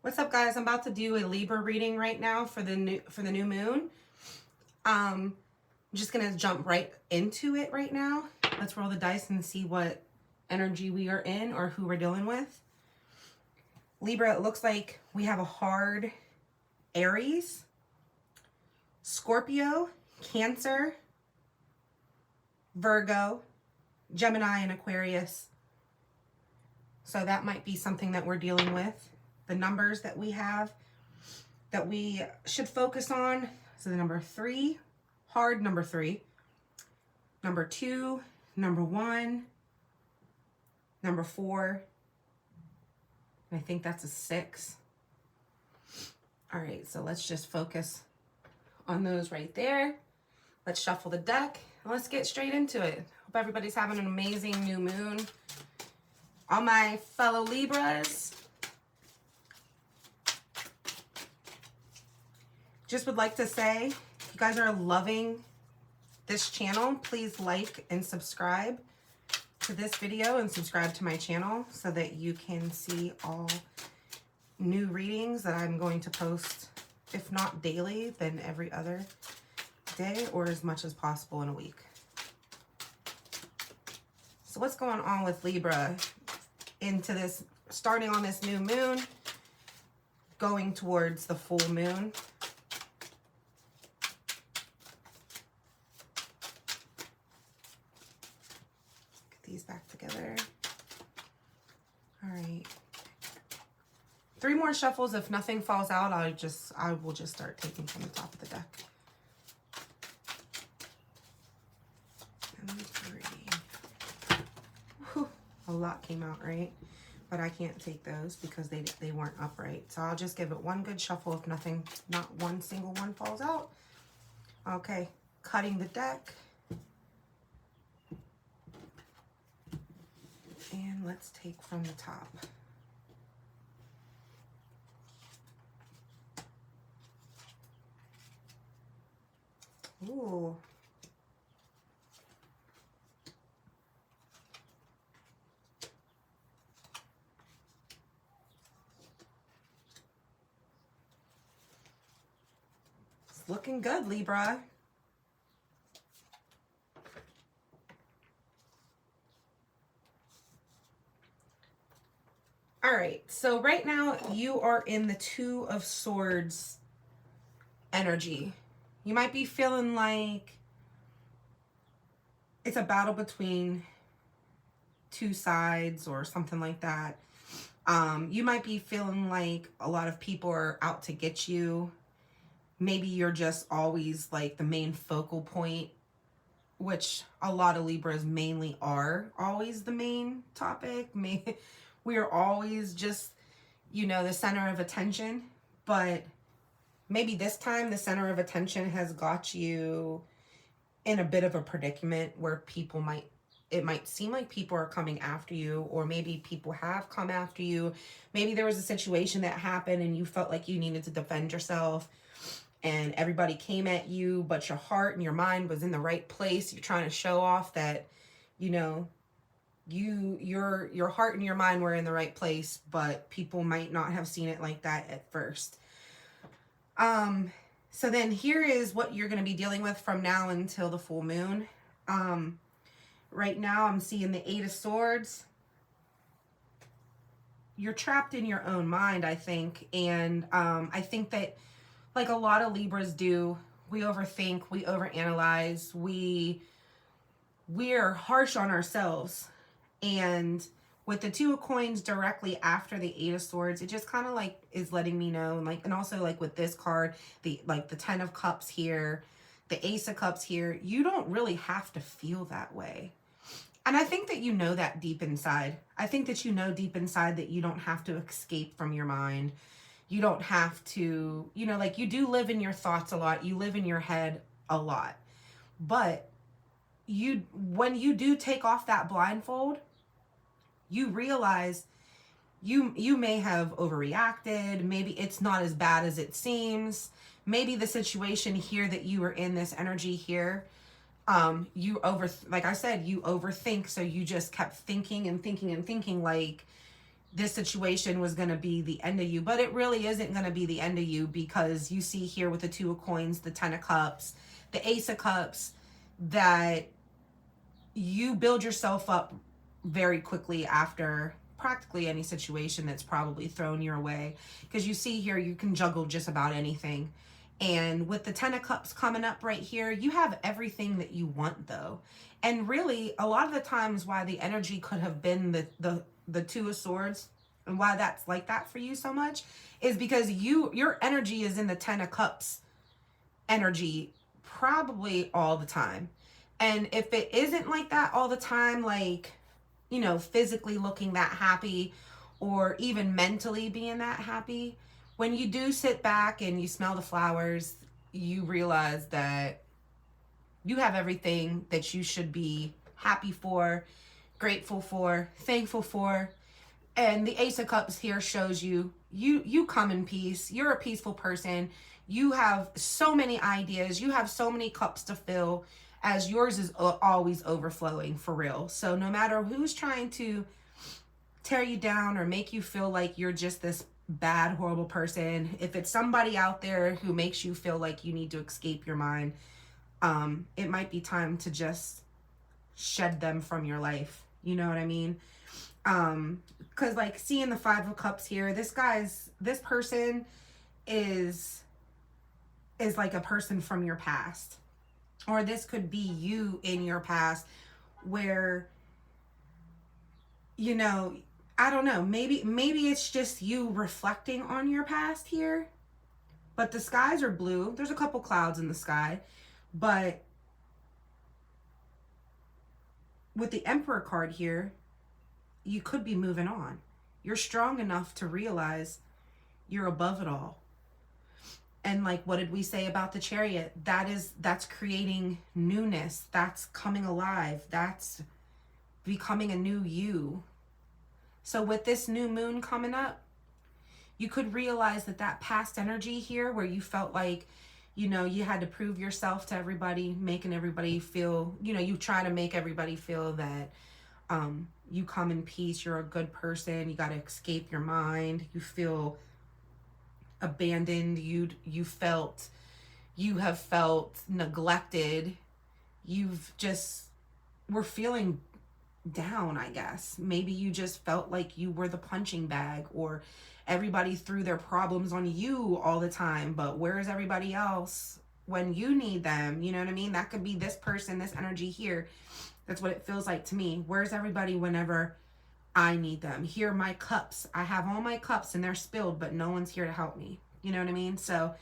What's up, guys? I'm about to do a Libra reading right now for the new moon. I'm just gonna jump right into it right now. Let's roll the dice and see what energy we are in or who we're dealing with. Libra, it looks like we have a hard Aries, Scorpio, Cancer, Virgo, Gemini, and Aquarius. So that might be something that we're dealing with. The numbers that we have that we should focus on. So the number 3, hard number 3, number 2, number 1, number 4, and I think that's a 6. All right, so let's just focus on those right there. Let's shuffle the deck and let's get straight into it. Hope everybody's having an amazing new moon. All my fellow Libras, just would like to say, if you guys are loving this channel, please like and subscribe to this video and subscribe to my channel so that you can see all new readings that I'm going to post, if not daily, then every other day or as much as possible in a week. So what's going on with Libra into this, starting on this new moon, going towards the full moon? These back together. All right. 3 more shuffles. If nothing falls out, I will just start taking from the top of the deck. And 3. Whew, a lot came out, right? But I can't take those because they weren't upright. So I'll just give it one good shuffle if nothing, not one single one falls out. Okay, cutting the deck. And let's take from the top. Ooh. It's looking good, Libra. All right, so right now you are in the 2 of Swords energy. You might be feeling like it's a battle between 2 sides or something like that. You might be feeling like a lot of people are out to get you. Maybe you're just always like the main focal point, which a lot of Libras mainly are always the main topic. We are always just, you know, the center of attention, but maybe this time the center of attention has got you in a bit of a predicament where it might seem like people are coming after you, or maybe people have come after you. Maybe there was a situation that happened and you felt like you needed to defend yourself and everybody came at you, but your heart and your mind was in the right place. You're trying to show off that, you know, your heart and your mind were in the right place, but people might not have seen it like that at first. So then here is what you're going to be dealing with from now until the full moon. Right now I'm seeing the 8 of Swords. You're trapped in your own mind, I think. And I think that, like a lot of Libras do, we overthink, we overanalyze, we're harsh on ourselves. And with the 2 of Coins directly after the 8 of Swords, it just kind of like is letting me know, like, and also like with this card, the 10 of Cups here, the Ace of Cups here, you don't really have to feel that way. And I think that you know that deep inside. I think that you know deep inside that you don't have to escape from your mind. You don't have to, you know, like you do live in your thoughts a lot. You live in your head a lot. But when you do take off that blindfold, you realize you may have overreacted. Maybe it's not as bad as it seems. Maybe the situation here that you were in, this energy here, like I said, you overthink. So you just kept thinking and thinking and thinking, like this situation was going to be the end of you, but it really isn't going to be the end of you, because you see here with the Two of Coins, the Ten of Cups, the Ace of Cups, that you build yourself up very quickly after practically any situation that's probably thrown your way, because you see here you can juggle just about anything. And with the Ten of Cups coming up right here, you have everything that you want, though. And really, a lot of the times why the energy could have been the Two of Swords, and why that's like that for you so much, is because your energy is in the Ten of Cups energy probably all the time. And if it isn't like that all the time, like, you know, physically looking that happy, or even mentally being that happy, when you do sit back and you smell the flowers, you realize that you have everything that you should be happy for, grateful for, thankful for. And the Ace of Cups here shows you come in peace. You're a peaceful person. You have so many ideas. You have so many cups to fill, as yours is always overflowing, for real. So no matter who's trying to tear you down or make you feel like you're just this bad, horrible person, if it's somebody out there who makes you feel like you need to escape your mind, it might be time to just shed them from your life. You know what I mean? Because like seeing the Five of Cups here, this person is like a person from your past, or this could be you in your past, where, you know, I don't know, maybe it's just you reflecting on your past here, but the skies are blue. There's a couple clouds in the sky, but with the Emperor card here, you could be moving on. You're strong enough to realize you're above it all. And like, what did we say about the Chariot? That's creating newness. That's coming alive. That's becoming a new you. So with this new moon coming up, you could realize that past energy here, where you felt like, you know, you had to prove yourself to everybody, making everybody feel, you know, you try to make everybody feel that you come in peace, you're a good person, you got to escape your mind, you feel abandoned, you have felt neglected, you've just were feeling down, I guess. Maybe you just felt like you were the punching bag, or everybody threw their problems on you all the time, but where is everybody else when you need them? You know what I mean? That could be this person, this energy here. That's what it feels like to me. Where's everybody whenever I need them? Here are my cups. I have all my cups and they're spilled, but no one's here to help me. You know what I mean? So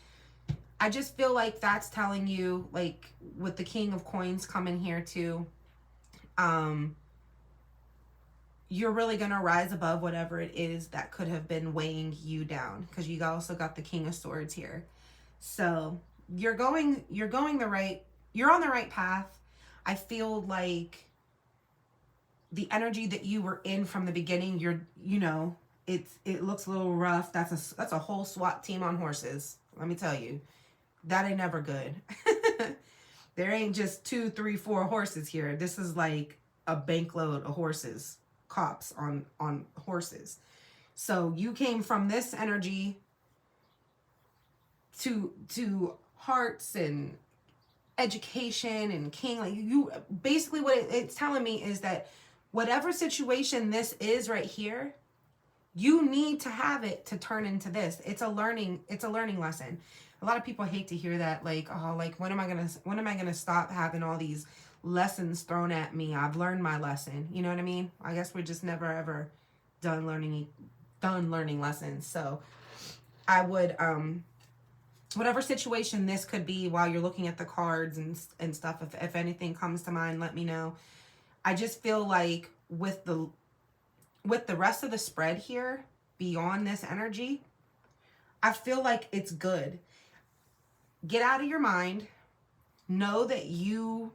I just feel like that's telling you, like with the King of Coins coming here too, you're really going to rise above whatever it is that could have been weighing you down, because you also got the King of Swords here. So you're on the right path. I feel like the energy that you were in from the beginning, it looks a little rough. That's a whole SWAT team on horses. Let me tell you, that ain't never good. There ain't just 2, 3, 4 horses here. This is like a bankload of horses, cops on horses. So you came from this energy to hearts and education and king. Like, you basically, what it's telling me is that whatever situation this is right here, you need to have it to turn into this. It's a learning lesson. A lot of people hate to hear that, like, oh, like, when am I gonna stop having all these lessons thrown at me? I've learned my lesson. You know what I mean? I guess we're just never ever done learning lessons. So I would whatever situation this could be, while you're looking at the cards and stuff, if anything comes to mind, let me know. I just feel like with the rest of the spread here, beyond this energy, I feel like it's good. Get out of your mind. Know that you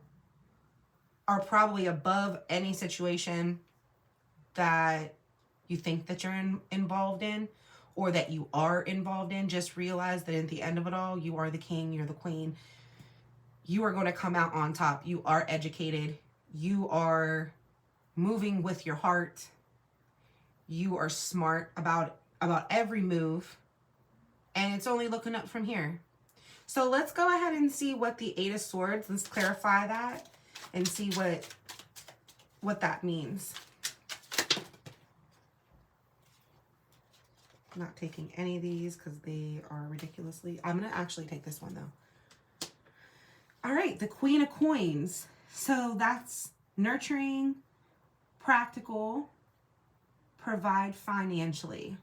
are probably above any situation that you think that you're involved in, or that you are involved in. Just realize that at the end of it all, you are the king, you're the queen. You are going to come out on top. You are educated. You are moving with your heart. You are smart about every move, and it's only looking up from here. So let's go ahead and see what the Eight of Swords, let's clarify that and see what that means. I'm not taking any of these because they are ridiculously, I'm going to actually take this one though. All right, the Queen of Coins. So that's nurturing, practical, provide financially.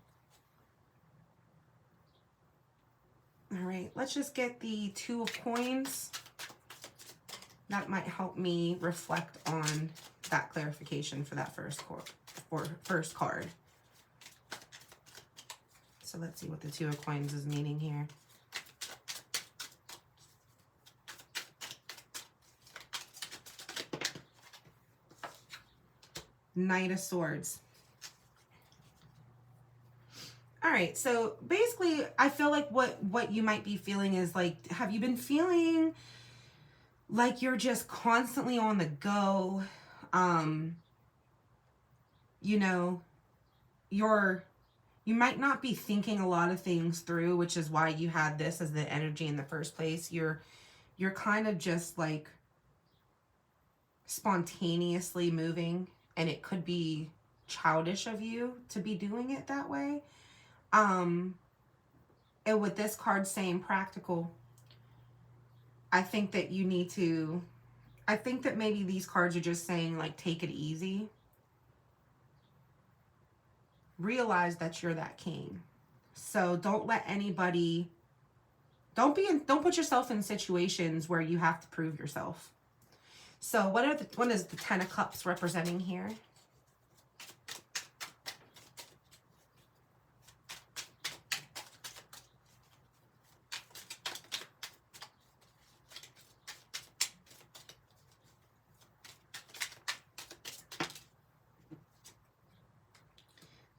All right, let's just get the Two of Coins. That might help me reflect on that clarification for that first card. So let's see what the Two of Coins is meaning here. Knight of Swords. All right, so basically, I feel like what you might be feeling is like, have you been feeling like you're just constantly on the go? You know, you might not be thinking a lot of things through, which is why you had this as the energy in the first place. You're kind of just like spontaneously moving, and it could be childish of you to be doing it that way. And with this card saying practical, I think that you need to, I think that maybe these cards are just saying like, take it easy. Realize that you're that king. So don't let anybody, don't put yourself in situations where you have to prove yourself. So what is the Ten of Cups representing here?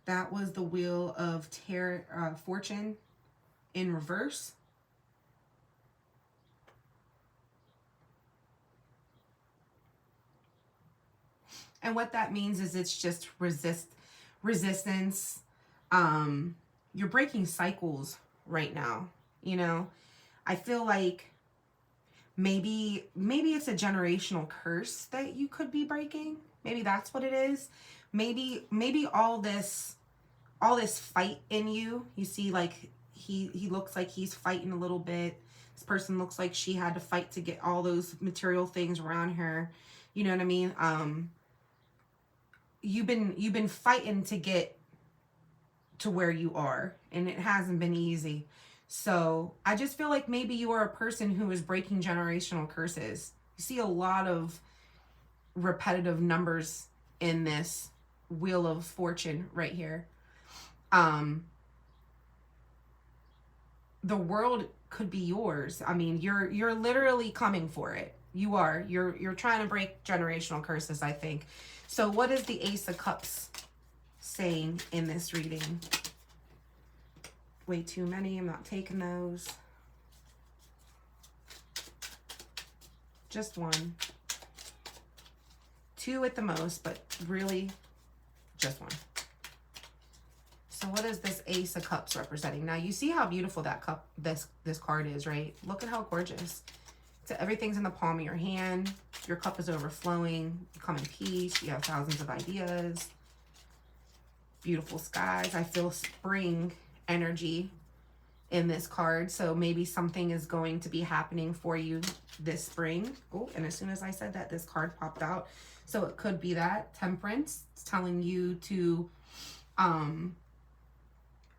That was the Wheel of Fortune in reverse. And what that means is it's just resistance. You're breaking cycles right now. You know, I feel like maybe it's a generational curse that you could be breaking. Maybe that's what it is. Maybe all this fight in you. You see, like he looks like he's fighting a little bit. This person looks like she had to fight to get all those material things around her. You know what I mean? You've been fighting to get to where you are, and it hasn't been easy. So I just feel like maybe you are a person who is breaking generational curses. You see a lot of repetitive numbers in this Wheel of Fortune right here. The world could be yours. I mean, you're literally coming for it. You are. You're trying to break generational curses, I think. So what is the Ace of Cups saying in this reading? Way too many. I'm not taking those. Just one. Two at the most, but really just one. So what is this Ace of Cups representing? Now you see how beautiful that cup, this card is, right? Look at how gorgeous. So everything's in the palm of your hand. Your cup is overflowing. You come in peace. You have thousands of ideas. Beautiful skies. I feel spring energy in this card. So maybe something is going to be happening for you this spring. Oh, and as soon as I said that, this card popped out. So it could be that Temperance. It's telling you to,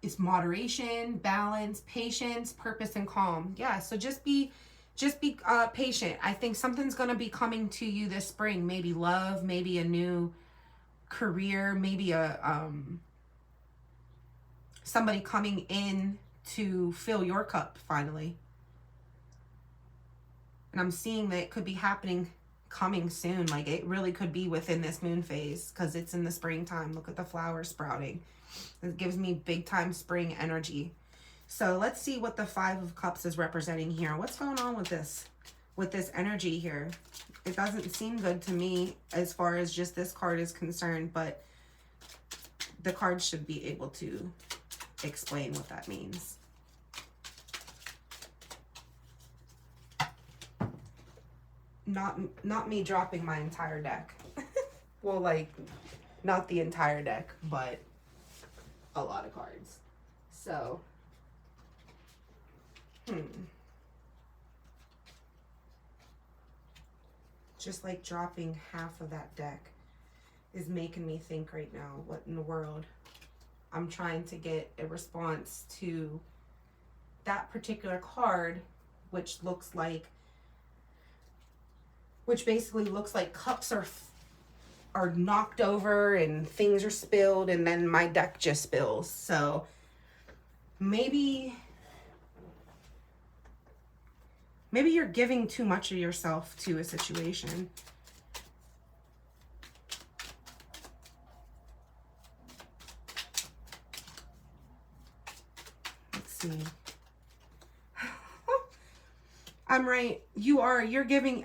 it's moderation, balance, patience, purpose, and calm. Yeah, so just be patient. I think something's going to be coming to you this spring. Maybe love, maybe a new career, maybe a somebody coming in to fill your cup finally. And I'm seeing that it could be happening, coming soon. Like it really could be within this moon phase because it's in the springtime. Look at the flowers sprouting. It gives me big time spring energy. So let's see what the Five of Cups is representing here. What's going on with this energy here? It doesn't seem good to me as far as just this card is concerned, but the cards should be able to explain what that means. Not me dropping my entire deck. Well, like, not the entire deck, but a lot of cards. So, just like dropping half of that deck is making me think right now, what in the world? I'm trying to get a response to that particular card, which basically looks like cups are knocked over and things are spilled, and then my deck just spills. So maybe you're giving too much of yourself to a situation. Let's see. I'm right. You're giving,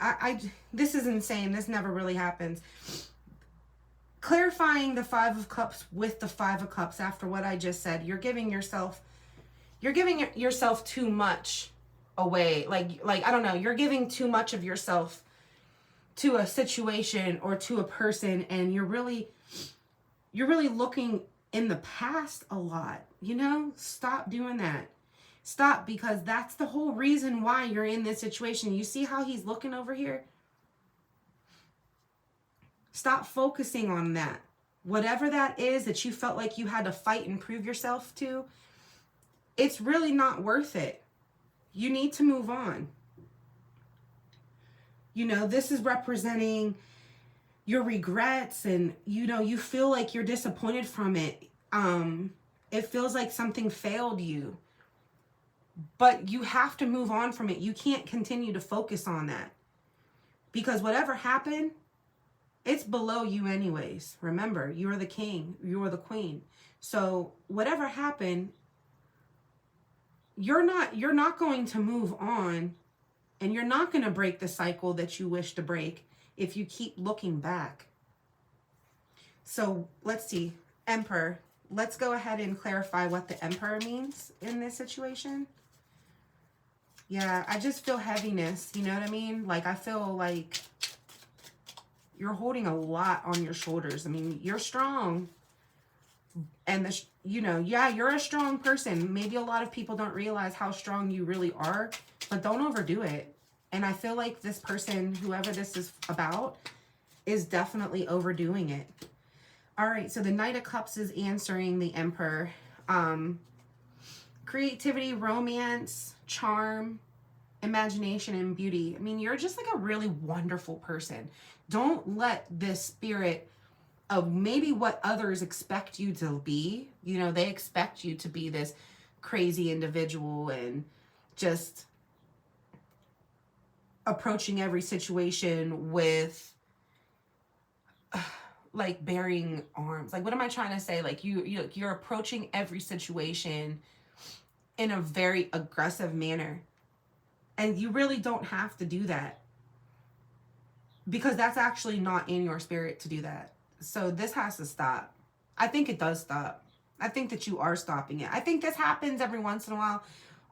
this is insane. This never really happens. Clarifying the Five of Cups with the Five of Cups after what I just said, you're giving yourself too much away. Like, I don't know, you're giving too much of yourself to a situation or to a person, and you're really looking in the past a lot, you know? Stop doing that. Stop, because that's the whole reason why you're in this situation. You see how he's looking over here? Stop focusing on that. Whatever that is that you felt like you had to fight and prove yourself to, it's really not worth it. You need to move on. You know, this is representing your regrets, and, you know, you feel like you're disappointed from it. It feels like something failed you. But you have to move on from it. You can't continue to focus on that. Because whatever happened, it's below you anyways. Remember, you're the king. You're the queen. So whatever happened, you're not going to move on, and you're not going to break the cycle that you wish to break if you keep looking back. So let's see. Emperor. Let's go ahead and clarify what the Emperor means in this situation. Yeah, I just feel heaviness. You know what I mean? Like, I feel like you're holding a lot on your shoulders. I mean, you're strong. And, you know, yeah, you're a strong person. Maybe a lot of people don't realize how strong you really are. But don't overdo it. And I feel like this person, whoever this is about, is definitely overdoing it. All right, so the Knight of Cups is answering the Emperor. Creativity, romance, charm, imagination, and beauty. I mean, you're just like a really wonderful person. Don't let this spirit of maybe what others expect you to be. You know, they expect you to be this crazy individual and just approaching every situation with like bearing arms. Like, what am I trying to say? Like, you're approaching every situation in a very aggressive manner. And you really don't have to do that, because that's actually not in your spirit to do that. So this has to stop. I think it does stop. I think that you are stopping it. I think this happens every once in a while,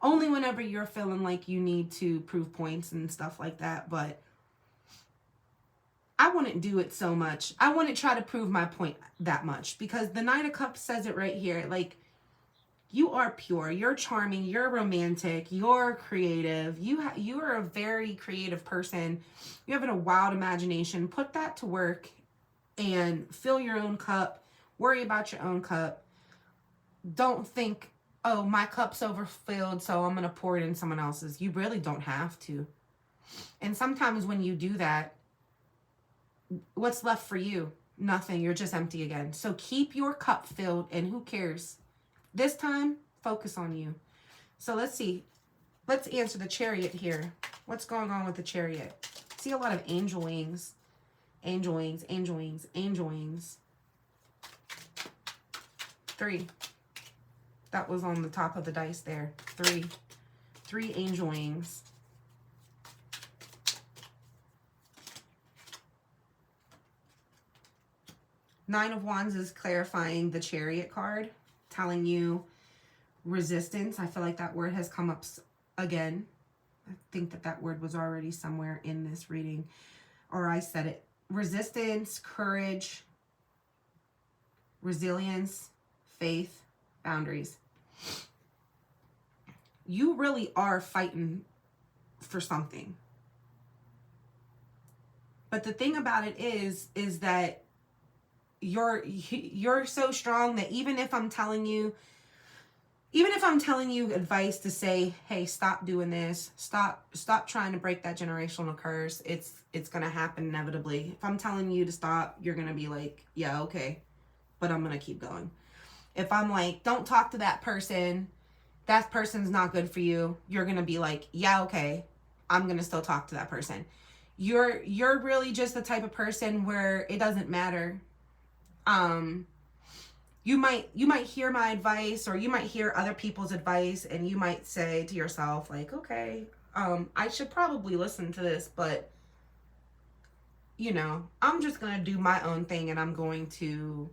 only whenever you're feeling like you need to prove points and stuff like that. But I wouldn't do it so much. I wouldn't try to prove my point that much, because the Knight of Cups says it right here. Like, you are pure, you're charming, you're romantic, you're creative. You are a very creative person. You have a wild imagination. Put that to work and fill your own cup. Worry about your own cup. Don't think, oh, my cup's overfilled, so I'm going to pour it in someone else's. You really don't have to. And sometimes when you do that, what's left for you? Nothing. You're just empty again. So keep your cup filled, and who cares? This time, focus on you. So let's see. Let's answer the Chariot here. What's going on with the Chariot? I see a lot of angel wings. Angel wings, angel wings, angel wings. 3. That was on the top of the dice there. 3. 3 angel wings. Nine of Wands is clarifying the Chariot card, telling you resistance. I feel like that word has come up again. I think that that word was already somewhere in this reading, or I said it. Resistance, courage, resilience, faith, boundaries. You really are fighting for something. But the thing about it is that you're so strong that even if I'm telling you advice to say, hey, stop doing this, stop trying to break that generational curse, it's gonna happen inevitably. If I'm telling you to stop, you're gonna be like, yeah, okay, but I'm gonna keep going. If I'm like, don't talk to that person's not good for you, you're gonna be like, yeah, okay, I'm gonna still talk to that person. You're really just the type of person where it doesn't matter. You might hear my advice, or you might hear other people's advice, and you might say to yourself, like, okay, I should probably listen to this, but you know, I'm just gonna do my own thing, and I'm going to,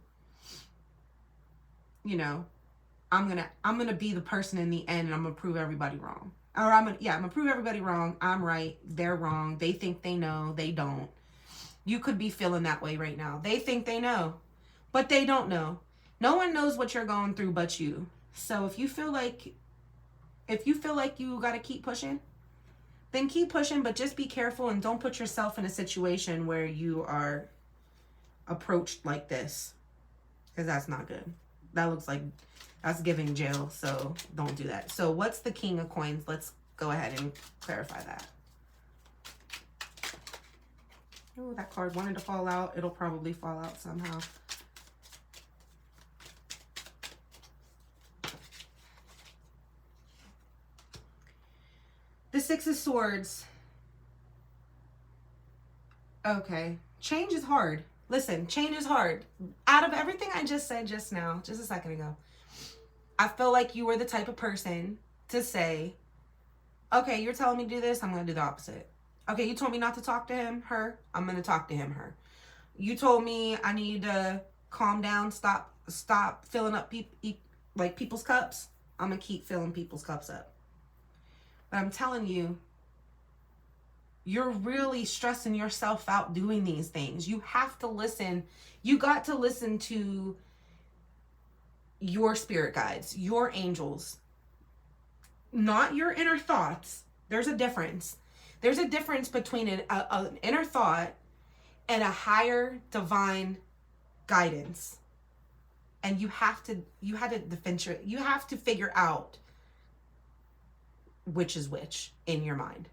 you know, I'm gonna be the person in the end, and I'm gonna prove everybody wrong. Or I'm gonna prove everybody wrong. I'm right, they're wrong. They think they know, they don't. You could be feeling that way right now. They think they know, but they don't know. No one knows what you're going through but you. So if you feel like you got to keep pushing, then keep pushing, but just be careful and don't put yourself in a situation where you are approached like this, because that's not good. That looks like that's giving jail, so don't do that. So what's the King of Coins? Let's go ahead and clarify that. Oh, that card wanted to fall out. It'll probably fall out somehow. The Six of Swords. Okay. Change is hard. Listen, change is hard. Out of everything I just said just now, just a second ago, I feel like you were the type of person to say, okay, you're telling me to do this, I'm going to do the opposite. Okay, you told me not to talk to him, her, I'm going to talk to him, her. You told me I need to calm down, stop filling up people's cups. I'm going to keep filling people's cups up. But I'm telling you, you're really stressing yourself out doing these things. You have to listen. You got to listen to your spirit guides, your angels, not your inner thoughts. There's a difference. There's a difference between an inner thought and a higher divine guidance. And you have to figure out which is which in your mind.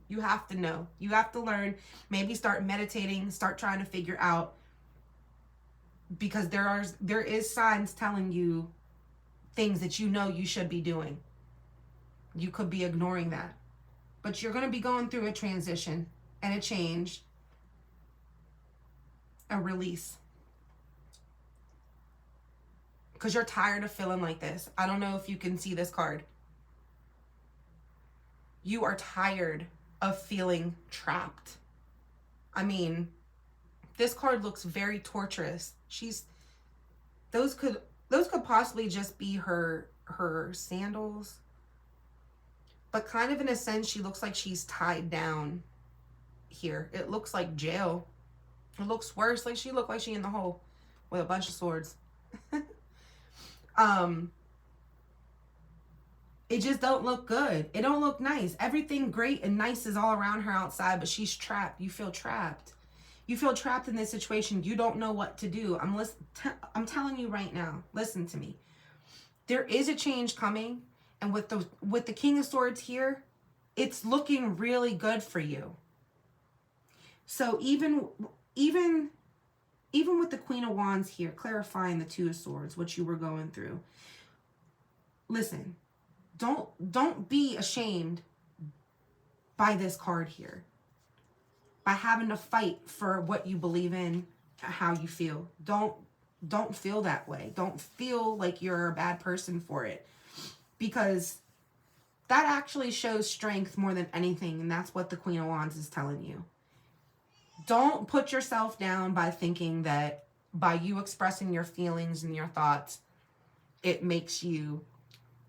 You have to know. You have to learn. Maybe start meditating, start trying to figure out, because there is signs telling you things that you know you should be doing. You could be ignoring that. But you're going to be going through a transition and a change, a release. Because you're tired of feeling like this. I don't know if you can see this card. You are tired of feeling trapped. I mean, this card looks very torturous. Those could possibly just be her sandals. But kind of in a sense, she looks like she's tied down here. It looks like jail. It looks worse. Like she looked like she in the hole with a bunch of swords. It just don't look good. It don't look nice. Everything great and nice is all around her outside, but she's trapped. You feel trapped. You feel trapped in this situation. You don't know what to do. I'm telling you right now, listen to me. There is a change coming, and with the King of Swords here, it's looking really good for you. So even with the Queen of Wands here, clarifying the Two of Swords, what you were going through. Listen. Don't be ashamed by this card here. By having to fight for what you believe in, how you feel. Don't feel that way. Don't feel like you're a bad person for it. Because that actually shows strength more than anything, and that's what the Queen of Wands is telling you. Don't put yourself down by thinking that by you expressing your feelings and your thoughts, it makes you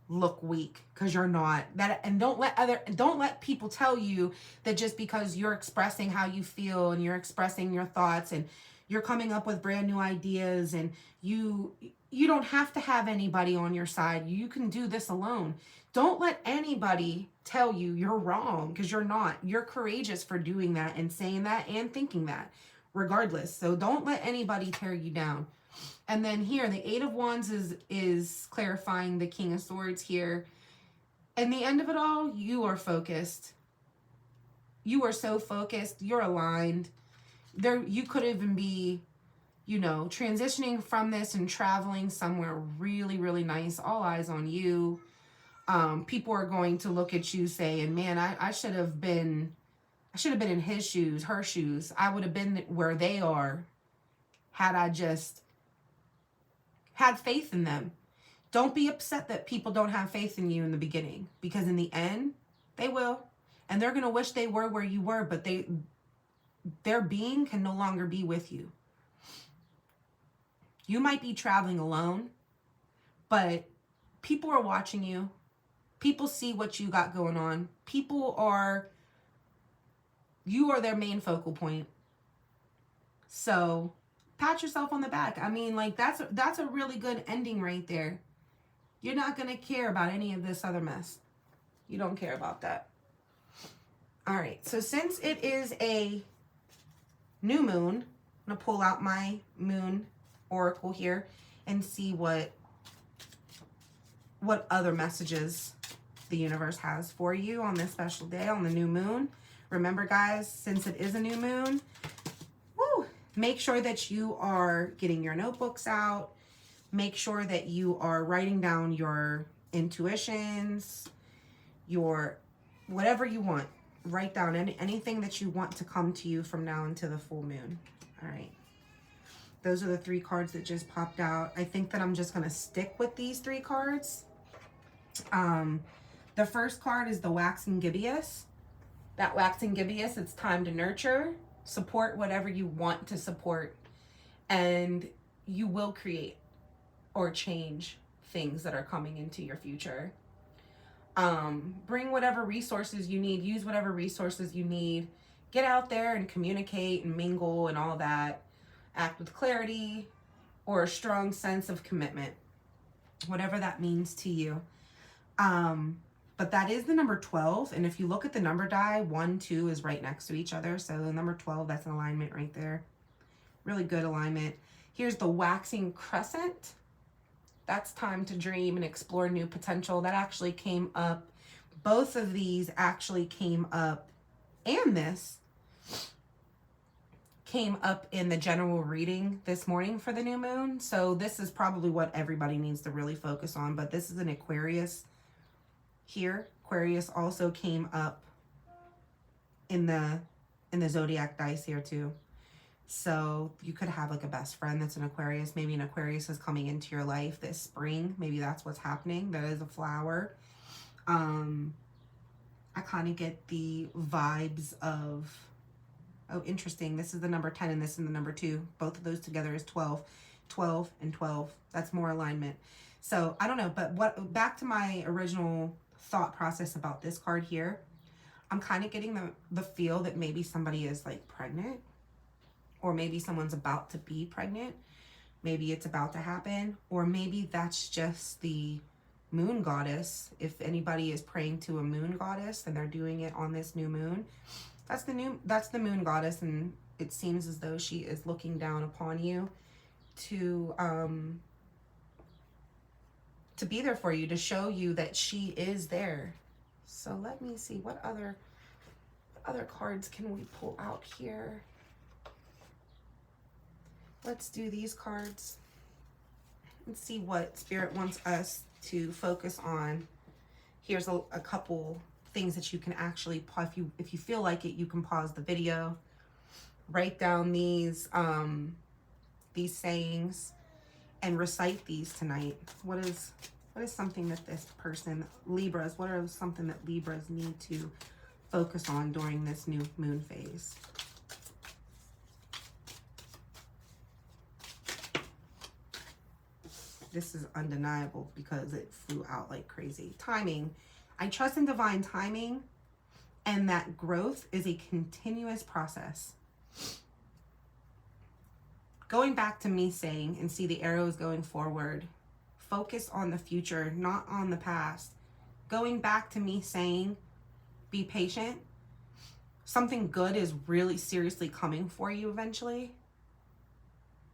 look weak, because you're not that. And don't let people tell you that just because you're expressing how you feel and you're expressing your thoughts and you're coming up with brand new ideas, and you don't have to have anybody on your side. You can do this alone. Don't let anybody tell you you're wrong, because you're not. You're courageous for doing that and saying that and thinking that regardless. So don't let anybody tear you down. And then here, the Eight of Wands is clarifying the King of Swords here. And the end of it all, you are focused. You are so focused. You're aligned. There, you could even be, you know, transitioning from this and traveling somewhere really, really nice. All eyes on you. People are going to look at you saying, man, I should have been in his shoes, her shoes. I would have been where they are had I just had faith in them. Don't be upset that people don't have faith in you in the beginning, because in the end, they will. And they're going to wish they were where you were, but their being can no longer be with you. You might be traveling alone, but people are watching you. People see what you got going on. You are their main focal point. So pat yourself on the back. I mean, like, that's a really good ending right there. You're not going to care about any of this other mess. You don't care about that. All right. So since it is a new moon, I'm going to pull out my moon oracle here and see what other messages the universe has for you on this special day, on the new moon. Remember, guys, since it is a new moon, make sure that you are getting your notebooks out. Make sure that you are writing down your intuitions, your whatever you want. Write down anything that you want to come to you from now until the full moon. All right. Those are the 3 cards that just popped out. I think that I'm just going to stick with these 3 cards. The first card is the waxing gibbous. That waxing gibbous, it's time to nurture. Support whatever you want to support, and you will create or change things that are coming into your future. Bring whatever resources you need, use whatever resources you need, get out there and communicate and mingle and all that. Act with clarity or a strong sense of commitment, whatever that means to you. But that is the number 12. And if you look at the number die, 1, 2 is right next to each other. So the number 12, that's an alignment right there. Really good alignment. Here's the waxing crescent. That's time to dream and explore new potential. That actually came up. Both of these actually came up, and this came up in the general reading this morning for the new moon. So this is probably what everybody needs to really focus on. But this is an Aquarius here. Aquarius also came up in the zodiac dice here too. So you could have like a best friend that's an Aquarius. Maybe an Aquarius is coming into your life this spring. Maybe that's what's happening. That is a flower. I kind of get the vibes of, oh, interesting. This is the number 10 and this is the number 2. Both of those together is 12. 12 and 12. That's more alignment. So I don't know, but back to my original thought process about this card here. I'm kind of getting the feel that maybe somebody is like pregnant, or maybe someone's about to be pregnant. Maybe it's about to happen, or maybe that's just the moon goddess. If anybody is praying to a moon goddess and they're doing it on this new moon, that's the moon goddess, and it seems as though she is looking down upon you to be there for you, to show you that she is there. So let me see, what other cards can we pull out here? Let's do these cards. Let's see what Spirit wants us to focus on. Here's a couple things that you can actually, if you feel like it, you can pause the video, write down these sayings, and recite these tonight. What is something that this person, Libras, what are something that Libras need to focus on during this new moon phase? this is undeniable because it flew out like crazy. Timing. I trust in divine timing, and that growth is a continuous process. Going back to me saying, and see the arrows going forward, focus on the future, not on the past. Going back to me saying, be patient. Something good is really seriously coming for you eventually.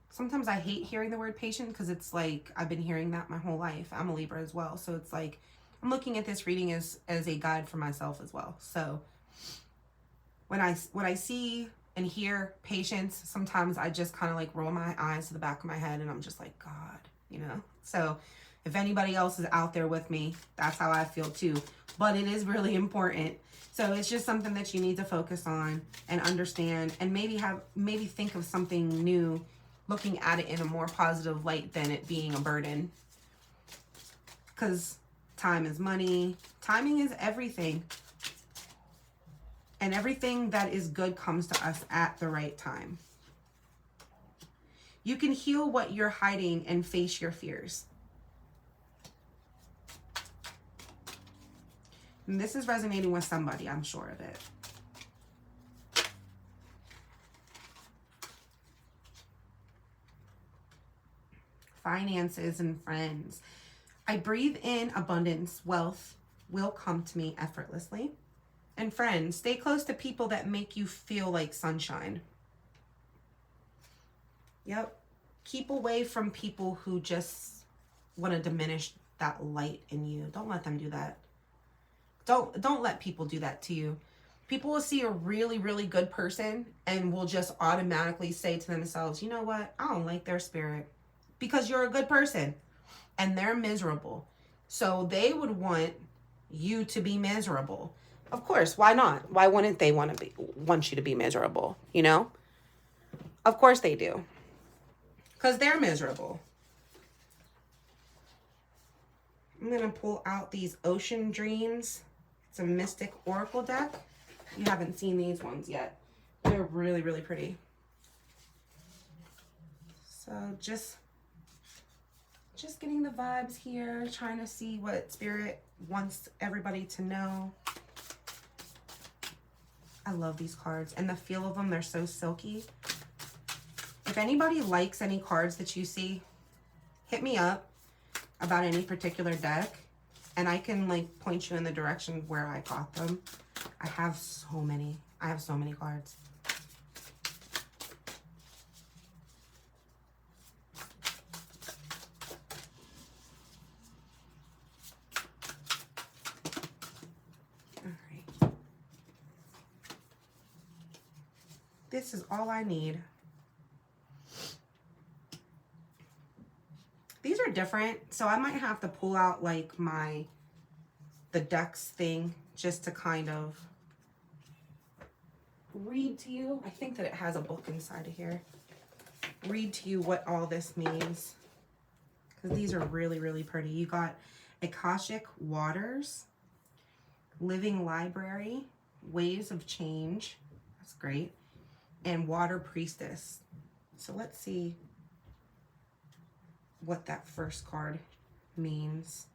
Sometimes I hate hearing the word patient because it's like I've been hearing that my whole life. I'm a Libra as well. So it's like I'm looking at this reading as a guide for myself as well. So when I see and hear patience, sometimes I just kind of like roll my eyes to the back of my head and I'm just like, God, you know? So if anybody else is out there with me, that's how I feel too. But it is really important. So it's just something that you need to focus on and understand, and maybe think of something new, looking at it in a more positive light than it being a burden. Because time is money. Timing is everything. And everything that is good comes to us at the right time. You can heal what you're hiding and face your fears. And this is resonating with somebody, I'm sure of it. Finances and friends. I breathe in abundance. Wealth will come to me effortlessly. And friends, stay close to people that make you feel like sunshine. Yep. Keep away from people who just want to diminish that light in you. Don't let them do that. Don't let people do that to you. People will see a really, really good person and will just automatically say to themselves, you know what? I don't like their spirit, because you're a good person and they're miserable. So they would want you to be miserable. Of course, why not? Why wouldn't they want you to be miserable, you know? Of course they do. Because they're miserable. I'm going to pull out these Ocean Dreams. It's a Mystic Oracle deck. You haven't seen these ones yet. They're really, really pretty. So just getting the vibes here, trying to see what Spirit wants everybody to know. I love these cards and the feel of them. They're so silky. If anybody likes any cards that you see, hit me up about any particular deck and I can like point you in the direction where I got them. I have so many. I have so many cards. This is all I need. These are different, so I might have to pull out like the decks thing just to kind of read to you. I think that it has a book inside of here. Read to you what all this means, because these are really, really pretty. You got Akashic Waters, Living Library, Waves of Change. That's great. And Water Priestess. So let's see what that first card means.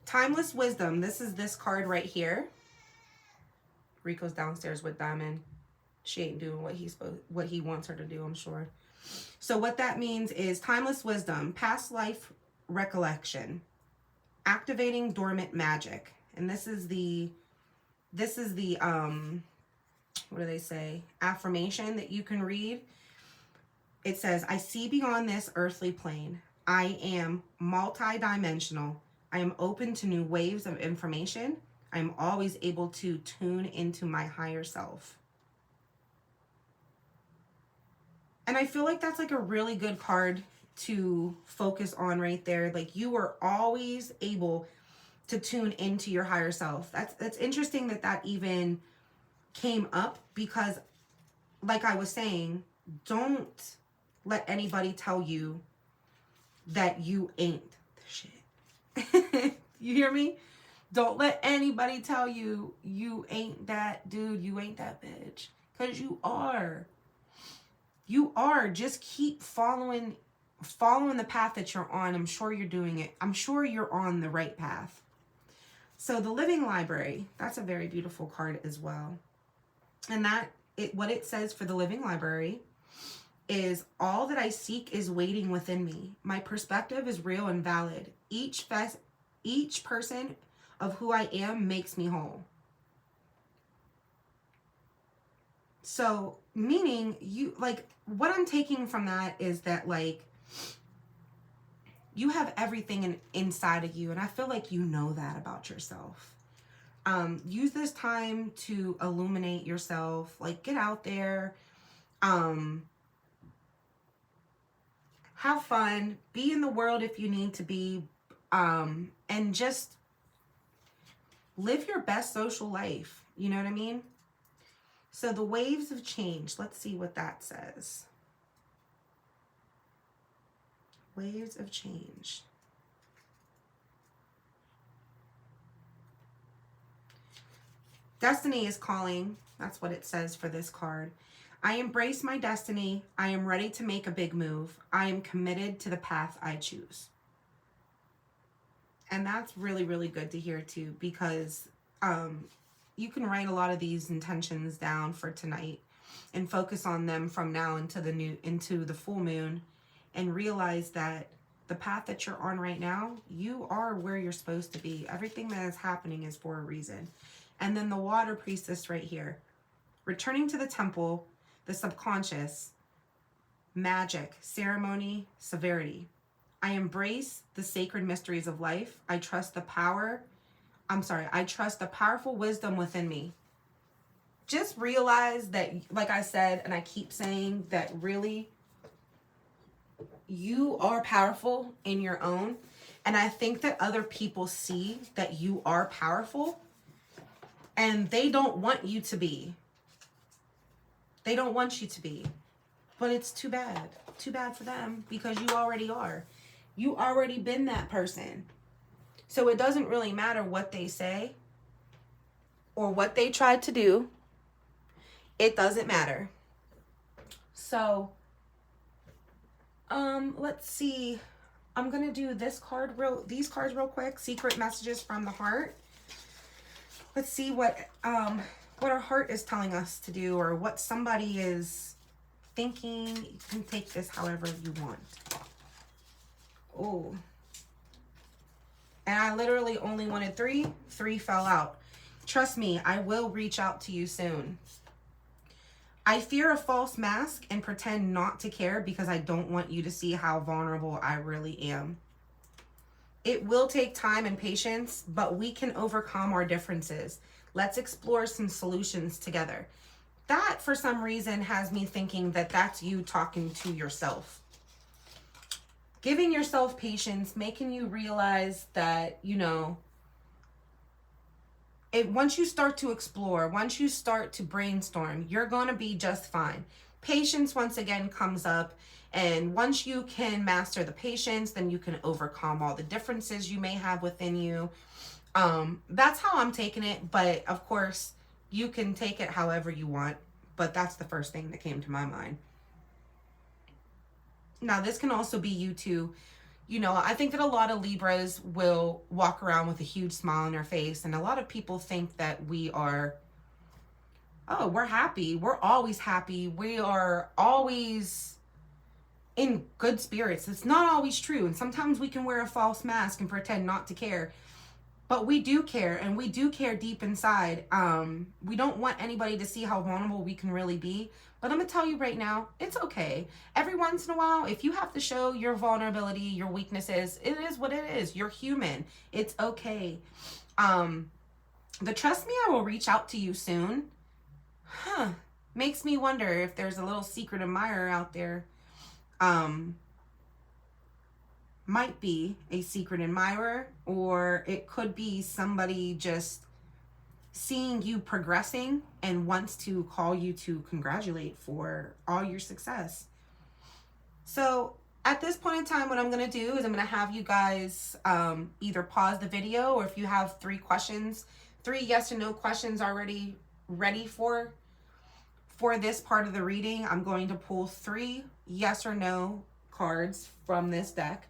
Timeless Wisdom. This is this card right here. Rico's downstairs with Diamond. She ain't doing what he wants her to do, I'm sure. So what that means is Timeless Wisdom, past life recollection, activating dormant magic. And this is the what do they say? Affirmation that you can read. It says, I see beyond this earthly plane. I am multidimensional. I am open to new waves of information. I am always able to tune into my higher self. And I feel like that's like a really good card to focus on right there. Like you are always able to tune into your higher self. That's interesting that even came up, because like I was saying, don't let anybody tell you that you ain't the shit. You hear me? Don't let anybody tell you you ain't that dude, you ain't that bitch, because you are. You are. Just keep following the path that you're on. I'm sure you're doing it. I'm sure you're on the right path. So the Living Library, that's a very beautiful card as well. And what it says for the Living Library is, all that I seek is waiting within me. My perspective is real and valid. Each person of who I am makes me whole. So, meaning, you, like, what I'm taking from that is that, like, you have everything inside of you, and I feel like you know that about yourself. Use this time to illuminate yourself. Like, get out there, have fun, be in the world if you need to be, and just live your best social life. You know what I mean? So the waves of change, let's see what that says. Waves of change. Destiny is calling. That's what it says for this card. I embrace my destiny. I am ready to make a big move. I am committed to the path I choose. And that's really, really good to hear too, because you can write a lot of these intentions down for tonight and focus on them from now into the full moon, and realize that the path that you're on right now, you are where you're supposed to be. Everything that is happening is for a reason. And then the water priestess right here, returning to the temple, the subconscious, magic, ceremony, severity. I embrace the sacred mysteries of life. I trust the powerful wisdom within me. Just realize that, like I said, and I keep saying, that really, you are powerful in your own. And I think that other people see that you are powerful, and they don't want you to be. They don't want you to be. But it's too bad. Too bad for them, because you already are. You already been that person. So it doesn't really matter what they say or what they tried to do. It doesn't matter. So, let's see. I'm going to do these cards real quick. Secret messages from the heart. Let's see what our heart is telling us to do, or what somebody is thinking. You can take this however you want. Oh. And I literally only wanted 3. 3 fell out. Trust me, I will reach out to you soon. I fear a false mask and pretend not to care because I don't want you to see how vulnerable I really am. It will take time and patience, but we can overcome our differences. Let's explore some solutions together. That, for some reason, has me thinking that that's you talking to yourself. Giving yourself patience, making you realize that, once you start to explore, once you start to brainstorm, you're going to be just fine. Patience, once again, comes up. And once you can master the patience, then you can overcome all the differences you may have within you. That's how I'm taking it. But, of course, you can take it however you want. But that's the first thing that came to my mind. Now, this can also be you too. I think that a lot of Libras will walk around with a huge smile on their face. And a lot of people think that we are, we're happy. We're always happy. We are always in good spirits. It's not always true. And sometimes we can wear a false mask and pretend not to care. But we do care, and we do care deep inside. We don't want anybody to see how vulnerable we can really be. But I'm going to tell you right now, it's okay. Every once in a while, if you have to show your vulnerability, your weaknesses, it is what it is. You're human. It's okay. The trust me, I will reach out to you soon. Makes me wonder if there's a little secret admirer out there. Might be a secret admirer, or it could be somebody just seeing you progressing and wants to call you to congratulate for all your success. So at this point in time, what I'm going to do is I'm going to have you guys either pause the video, or if you have 3 questions, 3 yes or no questions already ready for For this part of the reading, I'm going to pull 3 yes or no cards from this deck.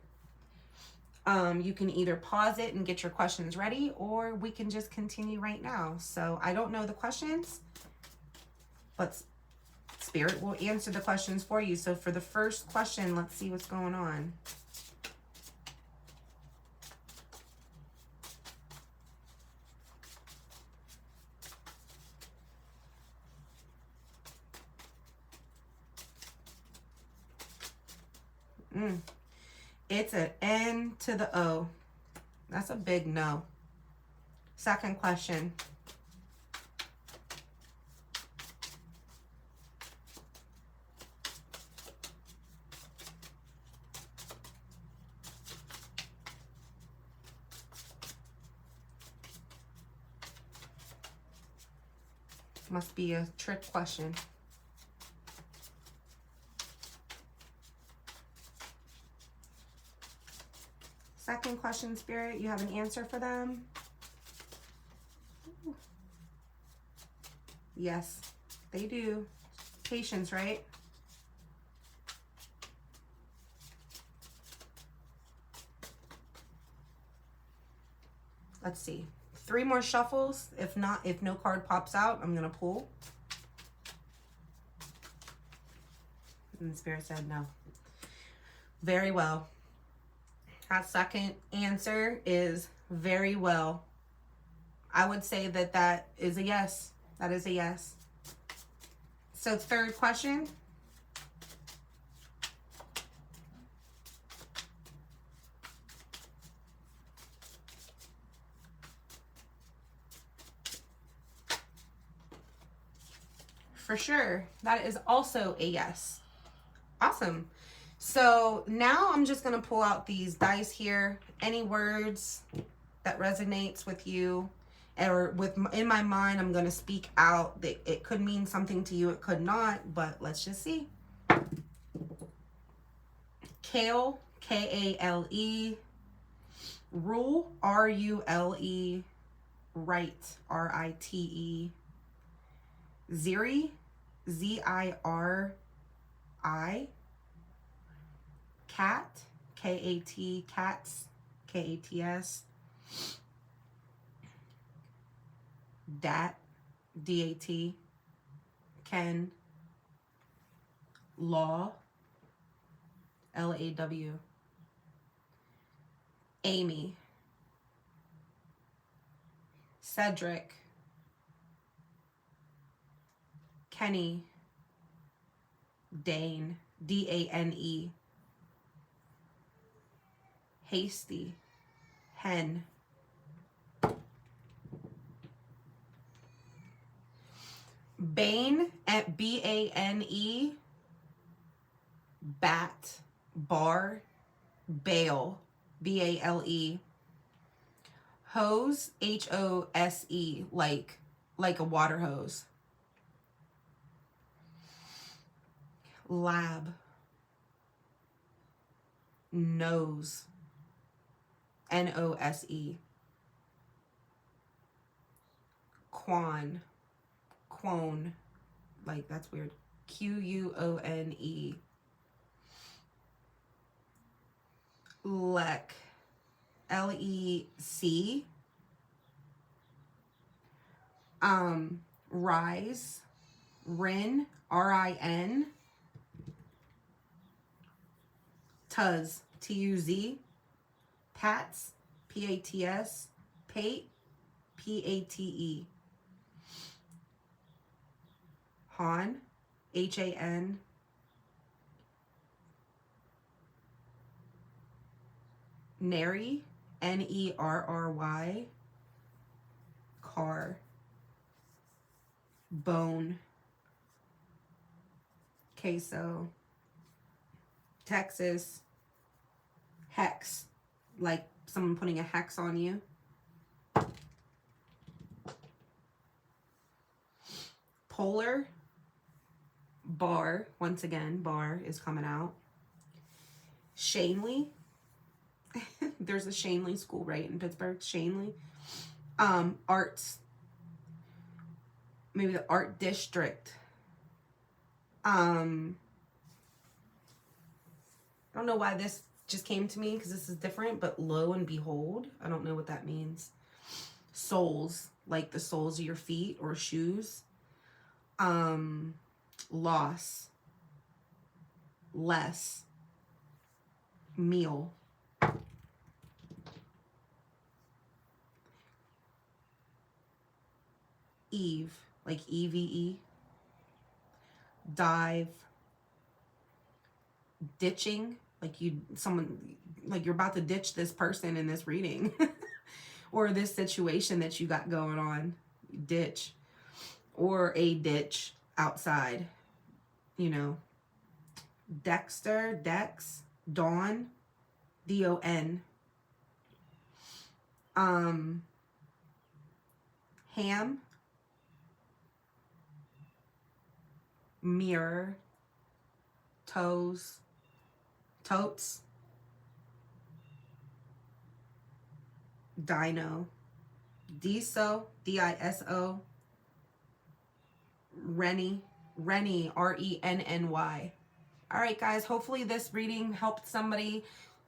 You can either pause it and get your questions ready, or we can just continue right now. So I don't know the questions, but Spirit will answer the questions for you. So for the first question, let's see what's going on. It's an N to the O. That's a big no. Second question. Must be a trick question. Second question, Spirit, you have an answer for them? Yes, they do. Patience, right? Let's see. 3 more shuffles. If no card pops out, I'm going to pull. And the Spirit said no. Very well. That second answer is very well. I would say that that is a yes. That is a yes. So third question. For sure. That is also a yes. Awesome. So now I'm just going to pull out these dice here. Any words that resonates with you or in my mind, I'm going to speak out. It could mean something to you. It could not, but let's just see. Kale, K-A-L-E. Rule, R-U-L-E. Right, R-I-T-E. Ziri, Z-I-R-I. Cat, K-A-T, cats, K-A-T-S. Dat, D-A-T. Ken. Law, L-A-W. Amy. Cedric. Kenny. Dane, D-A-N-E. Hasty. Hen. Bane, at B-A-N-E. Bat. Bar. Bale, B-A-L-E. Hose, H-O-S-E, like a water hose. Lab. Nose, N-O-S-E. Quan, quone, like that's weird. Q-U-O-N-E. Lec, L-E-C. Rise, Rin, R-I-N. Tuz, T-U-Z. Pats, P-A-T-S. Pate, P-A-T-E. Han, H-A-N. Nary, N-E-R-R-Y. Car. Bone. Queso. Texas. Hex, like someone putting a hex on you. Polar. Bar, once again, bar is coming out. Shanley. There's a Shanley school, right, in Pittsburgh. Shanley. Arts. Maybe the art district. I don't know why this just came to me because this is different, but lo and behold, I don't know what that means. Soles, like the soles of your feet or shoes. Loss, less, meal. Eve, like EVE. Dive. Ditching, like you're about to ditch this person in this reading or this situation that you got going on. Ditch, or a ditch outside, you know. Dexter, Dex, Dawn, DON. Ham, mirror, toes, totes, dino, diso, DISO, Renny, Renny, RENNY. All right, guys, hopefully this reading helped somebody.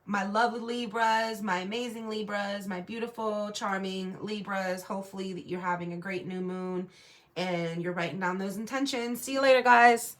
My lovely Libras, my amazing Libras, my beautiful, charming Libras. Hopefully that you're having a great new moon and you're writing down those intentions. See you later, guys.